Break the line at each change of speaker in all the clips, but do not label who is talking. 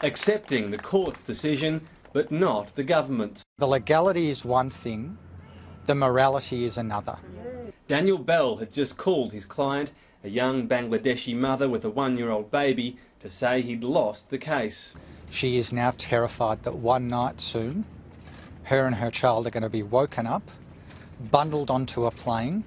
accepting the court's decision, but not the government's.
The legality is one thing, the morality is another.
Daniel Bell had just called his client, a young Bangladeshi mother with a 1-year-old baby, to say he'd lost the case.
She is now terrified that one night soon, her and her child are going to be woken up, bundled onto a plane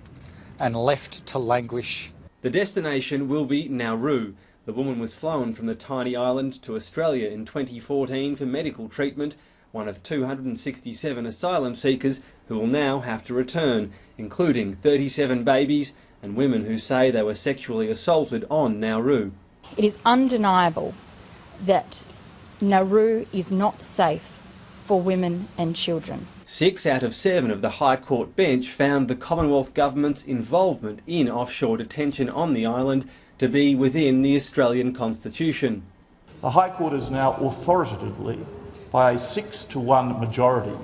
and left to languish.
The destination will be Nauru. The woman was flown from the tiny island to Australia in 2014 for medical treatment, one of 267 asylum seekers who will now have to return, including 37 babies and women who say they were sexually assaulted on Nauru.
It is undeniable that Nauru is not safe for women and children.
6 out of 7 of the High Court bench found the Commonwealth Government's involvement in offshore detention on the island to be within the Australian Constitution.
The High Court has now authoritatively, by a 6-to-1 majority,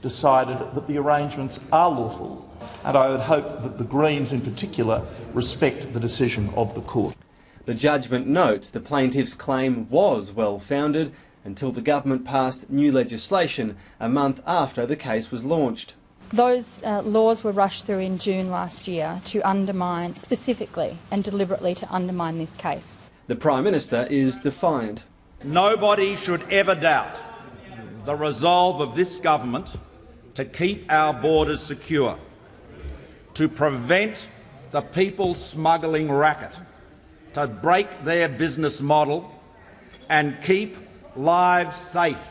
decided that the arrangements are lawful, and I would hope that the Greens in particular respect the decision of the court.
The judgment notes the plaintiff's claim was well-founded until the government passed new legislation a month after the case was launched.
Those laws were rushed through in June last year to undermine, specifically and deliberately to undermine this case.
The Prime Minister is defiant.
Nobody should ever doubt the resolve of this government to keep our borders secure, to prevent the people smuggling racket, to break their business model and keep lives safe.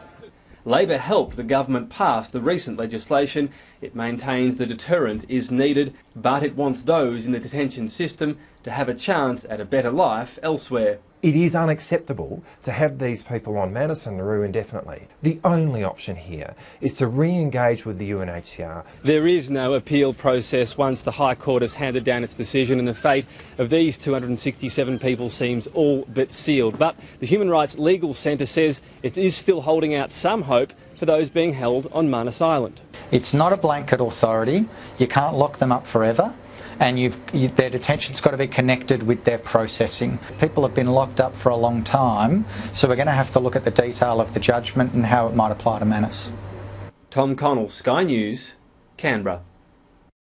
Labor helped the government pass the recent legislation. It maintains the deterrent is needed, but it wants those in the detention system to have a chance at a better life elsewhere.
It is unacceptable to have these people on Manus and Nauru indefinitely. The only option here is to re-engage with the UNHCR.
There is no appeal process once the High Court has handed down its decision, and the fate of these 267 people seems all but sealed. But the Human Rights Legal Centre says it is still holding out some hope for those being held on Manus Island.
It's not a blanket authority. You can't lock them up forever. And their detention's got to be connected with their processing. People have been locked up for a long time, so we're going to have to look at the detail of the judgment and how it might apply to Manus.
Tom Connell, Sky News, Canberra.